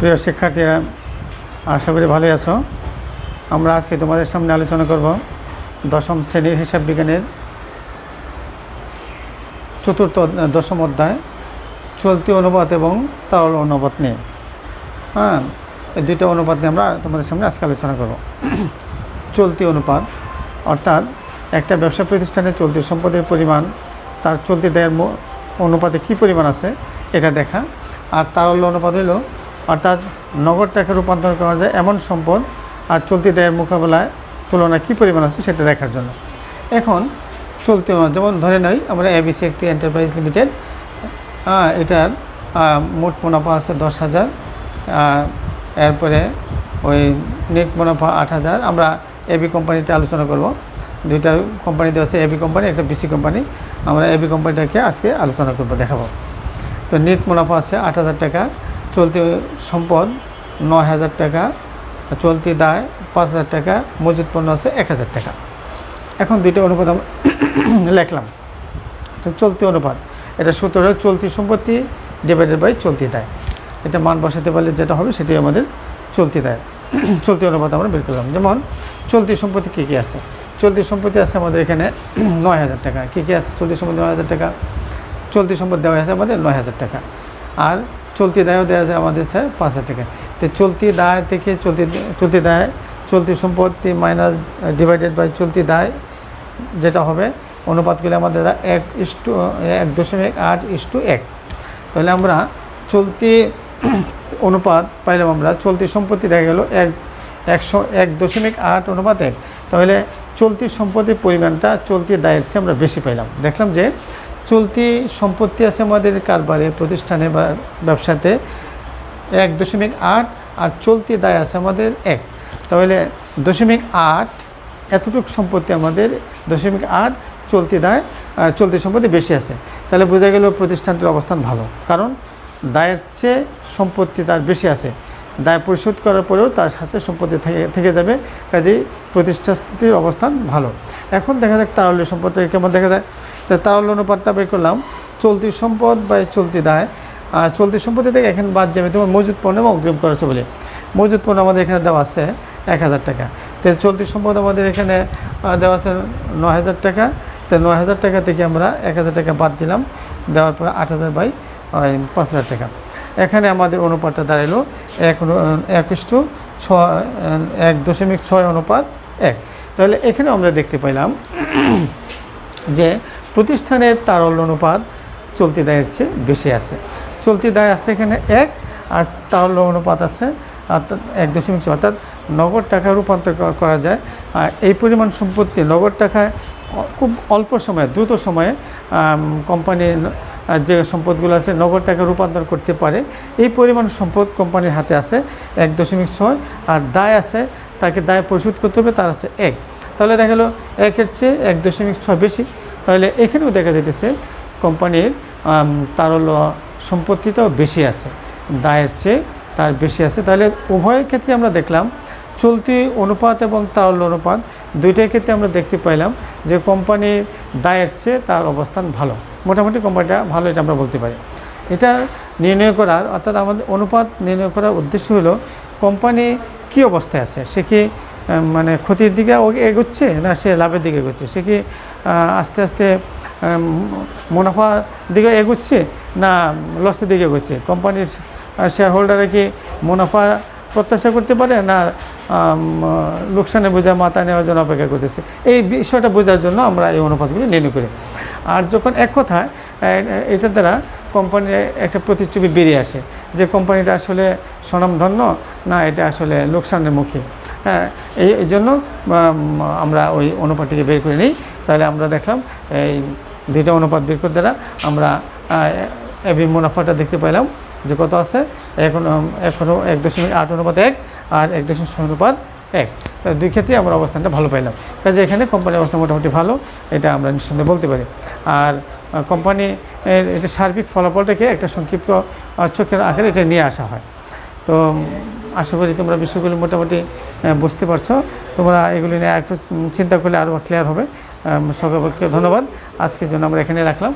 প্রিয় শিক্ষার্থীরা, আশা করি ভালোই আছো। আমরা আজকে তোমাদের সামনে আলোচনা করব দশম শ্রেণীর হিসাব বিজ্ঞানের দশম অধ্যায় চলতি অনুপাত এবং তারল অনুপাত নিয়ে। এই দুইটা অনুপাত নিয়ে আমরা তোমাদের সামনে আজকে আলোচনা করব। চলতি অনুপাত অর্থাৎ একটা ব্যবসা প্রতিষ্ঠানে চলতি সম্পদের পরিমাণ তার চলতি দায়ের অনুপাতে কী পরিমাণ আছে এটা দেখা। আর তারল্য অনুপাত হলো অর্থাৎ নগদ টাকা রূপান্তর করা যায় এমন সম্পদ আর চলতি দায়ের মোকাবেলায় তুলনায় কী পরিমাণ আছে সেটা দেখার জন্য। এখন চলতি অনুপাত যেমন ধরে নেই আমরা এবিসি একটি এন্টারপ্রাইজ লিমিটেড, এটার মোট মুনাফা আছে 10,000, এরপরে ওই নেট মুনাফা 8,000। আমরা এবি কোম্পানিটা আলোচনা করব। দুইটা কোম্পানি দেওয়া আছে, এবি কোম্পানি একটা বিসি কোম্পানি। আমরা এবি কোম্পানিটাকে আজকে আলোচনা করব, দেখাবো। তো নেট মুনাফা আছে 8,000 টাকা, চলতি সম্পদ 9,000 টাকা, চলতি দায় 5,000 টাকা, মজুদ পণ্য আছে 1,000 টাকা। এখন দুইটা অনুপাত আমরা লিখলাম। চলতি অনুপাত এটা সূত্র হলো চলতি সম্পত্তি ডিভাইডেড বাই চলতি দায়। এটা মান বসাতে পারলে যেটা হবে সেটাই আমাদের চলতি দায়। চলতি অনুপাত আমরা বের করলাম। যেমন চলতি সম্পত্তি কী কী আছে? চলতি সম্পত্তি আছে আমাদের এখানে 9,000 টাকা। কী কী আছে? চলতি সম্পত্তি 9,000 টাকা। চলতি সম্পদ দেওয়া আছে আমাদের 9,000 টাকা, আর চলতি দায়ও দেওয়া যায় আমাদের 5,000 টাকা। তো চলতি দায় থেকে চলতি দায় চলতি সম্পত্তি মাইনাস ডিভাইডেড বাই চলতি দায় যেটা হবে অনুপাতগুলি আমাদের 1:8:1। তাহলে আমরা চলতি অনুপাত পাইলাম, আমরা চলতি সম্পত্তি দেখা গেল 1:8:1। তাহলে চলতি সম্পত্তির পরিমাণটা চলতি দায়ের চেয়ে আমরা বেশি পাইলাম। দেখলাম যে চলতি সম্পত্তি আছে আমাদের কারবারে প্রতিষ্ঠানে বা ব্যবসাতে 1.8 আর চলতি দায় আছে আমাদের 1। তাহলে 0.8 এতটুকু সম্পত্তি আমাদের 0.8 চলতি দায় চলতি সম্পত্তি বেশি আছে। তাহলে বোঝা গেল প্রতিষ্ঠানটির অবস্থান ভালো, কারণ দায়ের চেয়ে সম্পত্তি তার বেশি আছে। দায় পরিশোধ করার পরেও তার সাথে সম্পত্তি থেকে যাবে, কাজেই প্রতিষ্ঠানটির অবস্থান ভালো। এখন দেখা যাক তারল্য সম্পদটা কেমন দেখা যায়। তো তারল্য অনুপাতটা বের করলাম চলতি সম্পদ বা চলতি দায়। চলতি সম্পত্তি থেকে এখানে বাদ যাবে তোমার মজুদ পণ্য এবং অগ্রিম খরচ বলে। মজুদ পণ্য আমাদের এখানে দেওয়া আছে 1,000 টাকা। তো চলতি সম্পদ আমাদের এখানে দেওয়া আছে 9,000 টাকা। তো 9,000 টাকা থেকে আমরা 1,000 টাকা বাদ দিলাম, দেওয়ার পর 8,000 বাই 5,000 টাকা। এখানে আমাদের অনুপাতটা দাঁড়ালো 1:6:1। তাহলে এখানে আমরা দেখতে পাইলাম যে প্রতিষ্ঠানের তারল্য অনুপাত চলতি দায়ের চেয়ে বেশি আছে। চলতি দায় আছে এখানে 1 আর তারল্য অনুপাত আছে 1.6। অর্থাৎ নগদ টাকা রূপান্তর করা যায়। আর এই পরিমাণ সম্পত্তি নগদ টাকায় খুব অল্প সময়ে দ্রুত সময়ে কোম্পানির যে সম্পদগুলো আছে নগদ টাকা রূপান্তর করতে পারে, এই পরিমাণ সম্পদ কোম্পানির হাতে আছে 1.6। আর দায় আছে, তাকে দায় পরিশোধ করতে হবে, তার আছে 1। তাহলে দেখা গেলো 1-এর চেয়ে 1.6 বেশি। তাহলে এখানেও দেখা যেতেছে কোম্পানির তারল্য সম্পত্তিটাও বেশি আছে, দায়ের চেয়ে তার বেশি আছে। তাহলে উভয়ের ক্ষেত্রে আমরা দেখলাম চলতি অনুপাত এবং তারল্য অনুপাত দুইটার ক্ষেত্রে আমরা দেখতে পাইলাম যে কোম্পানির দায়ের চেয়ে তার অবস্থান ভালো, মোটামুটি কোম্পানিটা ভালো, এটা আমরা বলতে পারি। এটা নির্ণয় করার অর্থাৎ আমাদের অনুপাত নির্ণয় করার উদ্দেশ্য হলো কোম্পানি কী অবস্থায় আছে, সে কি মানে ক্ষতির দিকে এগোচ্ছে না সে লাভের দিকে এগোচ্ছে, সে কি আস্তে আস্তে মুনাফার দিকে এগোচ্ছে না লসের দিকে এগোচ্ছে, কোম্পানির শেয়ার হোল্ডারে কি মুনাফা প্রত্যাশা করতে পারে না লোকসানে বোঝা মাথা নেওয়ার জন্য অপেক্ষা করতেছে। এই বিষয়টা বোঝার জন্য আমরা এই অনুপাতগুলি নির্ণয় করি। আর যখন এক কথায় এটা দ্বারা কোম্পানির একটা প্রতিচ্ছবি বেরিয়ে আসে যে কোম্পানিটা আসলে স্বনামধন্য না এটা আসলে লোকসানের মুখী, এই জন্য আমরা ওই অনুপাতটিকে বের করে নিই। তাহলে আমরা দেখলাম এই দুইটা অনুপাত বের করে দ্বারা আমরা এবি মুনাফাটা দেখতে পাইলাম যে কত আছে, এখনও 1.8:1 আর 1.6:1। দুই ক্ষেত্রে আমরা অবস্থানটা ভালো পাইলাম, কাজে এখানে কোম্পানির অবস্থা মোটামুটি ভালো, এটা আমরা নিঃসন্দেহে বলতে পারি। আর কোম্পানি এটা সার্বিক ফলাফলটাকে একটা সংক্ষিপ্ত চোখের আকারে এটা নিয়ে আসা হয়। তো আশা করি তোমরা বিষয়গুলি মোটামুটি বুঝতে পারছো। তোমরা এগুলি নিয়ে একটু চিন্তা করলে আরও ক্লিয়ার হবে। সকলকে ধন্যবাদ। আজকের জন্য আমরা এখানে রাখলাম।